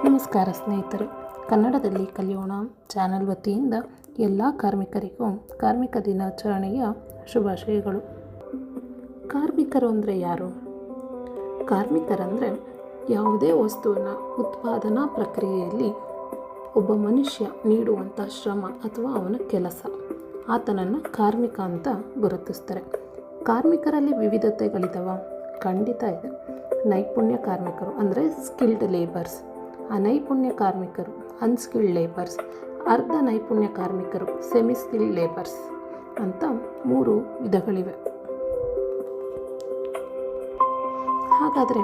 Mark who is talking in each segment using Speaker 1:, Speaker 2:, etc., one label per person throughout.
Speaker 1: ನಮಸ್ಕಾರ ಸ್ನೇಹಿತರೆ, ಕನ್ನಡದಲ್ಲಿ ಕಲಿಯೋಣ ಚಾನಲ್ ವತಿಯಿಂದ ಎಲ್ಲ ಕಾರ್ಮಿಕರಿಗೂ ಕಾರ್ಮಿಕ ದಿನಾಚರಣೆಯ ಶುಭಾಶಯಗಳು. ಕಾರ್ಮಿಕರು ಅಂದರೆ ಯಾರು? ಕಾರ್ಮಿಕರಂದರೆ ಯಾವುದೇ ವಸ್ತುವಿನ ಉತ್ಪಾದನಾ ಪ್ರಕ್ರಿಯೆಯಲ್ಲಿ ಒಬ್ಬ ಮನುಷ್ಯ ನೀಡುವಂಥ ಶ್ರಮ ಅಥವಾ ಅವನ ಕೆಲಸ, ಆತನನ್ನು ಕಾರ್ಮಿಕ ಅಂತ ಗುರುತಿಸ್ತಾರೆ. ಕಾರ್ಮಿಕರಲ್ಲಿ ವಿವಿಧತೆಗಳಿದ್ದಾವ? ಖಂಡಿತ ಇದೆ. ನೈಪುಣ್ಯ ಕಾರ್ಮಿಕರು ಅಂದರೆ ಸ್ಕಿಲ್ಡ್ ಲೇಬರ್ಸ್, ಅನೈಪುಣ್ಯ ಕಾರ್ಮಿಕರು ಅನ್ಸ್ಕಿಲ್ಡ್ ಲೇಬರ್ಸ್, ಅರ್ಧ ನೈಪುಣ್ಯ ಕಾರ್ಮಿಕರು ಸೆಮಿ ಸ್ಕಿಲ್ಡ್ ಲೇಬರ್ಸ್ ಅಂತ 3 ವಿಧಗಳಿವೆ. ಹಾಗಾದರೆ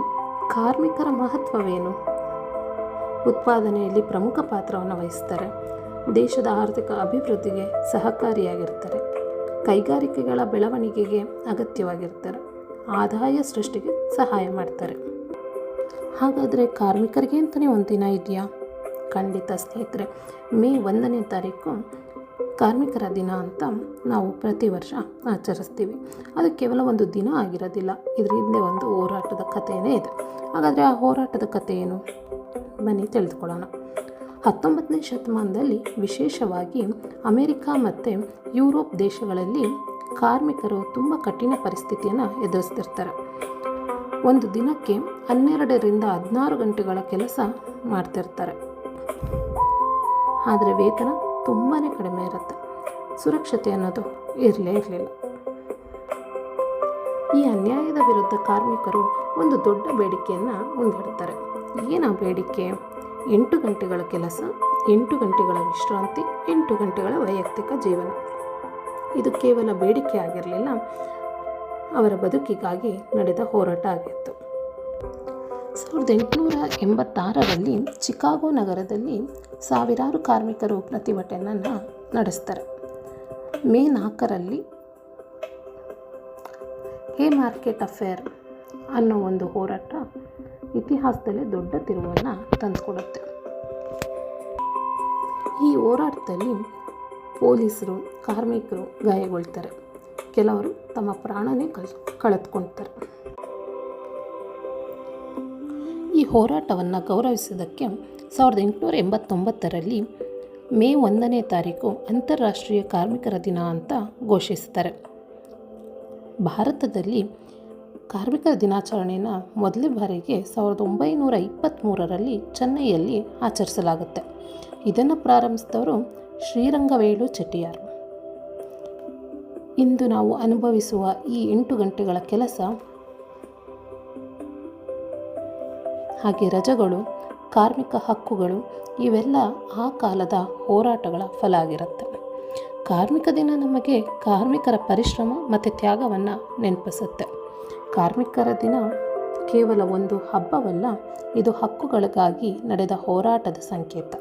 Speaker 1: ಕಾರ್ಮಿಕರ ಮಹತ್ವವೇನು? ಉತ್ಪಾದನೆಯಲ್ಲಿ ಪ್ರಮುಖ ಪಾತ್ರವನ್ನು ವಹಿಸ್ತಾರೆ, ದೇಶದ ಆರ್ಥಿಕ ಅಭಿವೃದ್ಧಿಗೆ ಸಹಕಾರಿಯಾಗಿರ್ತಾರೆ, ಕೈಗಾರಿಕೆಗಳ ಬೆಳವಣಿಗೆಗೆ ಅಗತ್ಯವಾಗಿರ್ತಾರೆ, ಆದಾಯ ಸೃಷ್ಟಿಗೆ ಸಹಾಯ ಮಾಡ್ತಾರೆ. ಹಾಗಾದರೆ ಕಾರ್ಮಿಕರಿಗೆ ಅಂತಲೇ ಒಂದು ದಿನ ಇದೆಯಾ? ಖಂಡಿತ ಸ್ನೇಹಿತರೆ, ಮೇ 1ನೇ ತಾರೀಕು ಕಾರ್ಮಿಕರ ದಿನ ಅಂತ ನಾವು ಪ್ರತಿ ವರ್ಷ ಆಚರಿಸ್ತೀವಿ. ಅದು ಕೇವಲ ಒಂದು ದಿನ ಆಗಿರೋದಿಲ್ಲ, ಇದರ ಹಿಂದೆ ಒಂದು ಹೋರಾಟದ ಕಥೆಯೇ ಇದೆ. ಹಾಗಾದರೆ ಆ ಹೋರಾಟದ ಕಥೆ ಏನು? ಬನ್ನಿ ತಿಳಿದುಕೊಳ್ಳೋಣ. 19ನೇ ಶತಮಾನದಲ್ಲಿ ವಿಶೇಷವಾಗಿ ಅಮೆರಿಕ ಮತ್ತು ಯುರೋಪ್ ದೇಶಗಳಲ್ಲಿ ಕಾರ್ಮಿಕರು ತುಂಬ ಕಠಿಣ ಪರಿಸ್ಥಿತಿಯನ್ನು ಎದುರಿಸ್ತಿರ್ತಾರೆ. ಒಂದು ದಿನಕ್ಕೆ 12ರಿಂದ 16 ಗಂಟೆಗಳ ಕೆಲಸ ಮಾಡ್ತಿರ್ತಾರೆ. ಆದರೆ ವೇತನ ತುಂಬಾ ಕಡಿಮೆ ಇರುತ್ತೆ, ಸುರಕ್ಷತೆ ಅನ್ನೋದು ಇರಲಿಲ್ಲ. ಈ ಅನ್ಯಾಯದ ವಿರುದ್ಧ ಕಾರ್ಮಿಕರು ಒಂದು ದೊಡ್ಡ ಬೇಡಿಕೆಯನ್ನು ಮುಂದಿಡ್ತಾರೆ. ಏನು ಆ ಬೇಡಿಕೆ? 8 ಗಂಟೆಗಳ ಕೆಲಸ, 8 ಗಂಟೆಗಳ ವಿಶ್ರಾಂತಿ, 8 ಗಂಟೆಗಳ ವೈಯಕ್ತಿಕ ಜೀವನ. ಇದು ಕೇವಲ ಬೇಡಿಕೆ ಆಗಿರಲಿಲ್ಲ, ಅವರ ಬದುಕಿಗಾಗಿ ನಡೆದ ಹೋರಾಟ ಆಗಿತ್ತು. 1886ರಲ್ಲಿ ಚಿಕಾಗೋ ನಗರದಲ್ಲಿ ಸಾವಿರಾರು ಕಾರ್ಮಿಕರು ಪ್ರತಿಭಟನೆಯನ್ನು ನಡೆಸ್ತಾರೆ. ಮೇ 4ರಲ್ಲಿ ಹೇ ಮಾರ್ಕೆಟ್ ಅಫೇರ್ ಅನ್ನೋ ಒಂದು ಹೋರಾಟ ಇತಿಹಾಸದಲ್ಲೇ ದೊಡ್ಡ ತಿರುವನ್ನು ತಂದುಕೊಡುತ್ತೆ. ಈ ಹೋರಾಟದಲ್ಲಿ ಪೊಲೀಸರು, ಕಾರ್ಮಿಕರು ಗಾಯಗೊಳ್ತಾರೆ, ಕೆಲವರು ತಮ್ಮ ಪ್ರಾಣನೇ ಕಳೆದುಕೊಳ್ತಾರೆ. ಈ ಹೋರಾಟವನ್ನು ಗೌರವಿಸೋದಕ್ಕೆ 1889ರಲ್ಲಿ ಮೇ 1ನೇ ತಾರೀಕು ಅಂತಾರಾಷ್ಟ್ರೀಯ ಕಾರ್ಮಿಕರ ದಿನ ಅಂತ ಘೋಷಿಸ್ತಾರೆ. ಭಾರತದಲ್ಲಿ ಕಾರ್ಮಿಕರ ದಿನಾಚರಣೆನ ಮೊದಲ ಬಾರಿಗೆ 1923ರಲ್ಲಿ ಚೆನ್ನೈಯಲ್ಲಿ ಆಚರಿಸಲಾಗುತ್ತೆ. ಇದನ್ನು ಪ್ರಾರಂಭಿಸಿದವರು ಶ್ರೀರಂಗವೇಲು ಚೆಟ್ಟಿಯಾರ್. ಇಂದು ನಾವು ಅನುಭವಿಸುವ ಈ 8 ಗಂಟೆಗಳ ಕೆಲಸ ಹಾಗೆ ರಜೆಗಳು, ಕಾರ್ಮಿಕ ಹಕ್ಕುಗಳು ಇವೆಲ್ಲ ಆ ಕಾಲದ ಹೋರಾಟಗಳ ಫಲ ಆಗಿರುತ್ತೆ. ಕಾರ್ಮಿಕ ದಿನ ನಮಗೆ ಕಾರ್ಮಿಕರ ಪರಿಶ್ರಮ ಮತ್ತು ತ್ಯಾಗವನ್ನು ನೆನಪಿಸುತ್ತೆ. ಕಾರ್ಮಿಕರ ದಿನ ಕೇವಲ ಒಂದು ಹಬ್ಬವಲ್ಲ, ಇದು ಹಕ್ಕುಗಳಿಗಾಗಿ ನಡೆದ ಹೋರಾಟದ ಸಂಕೇತ.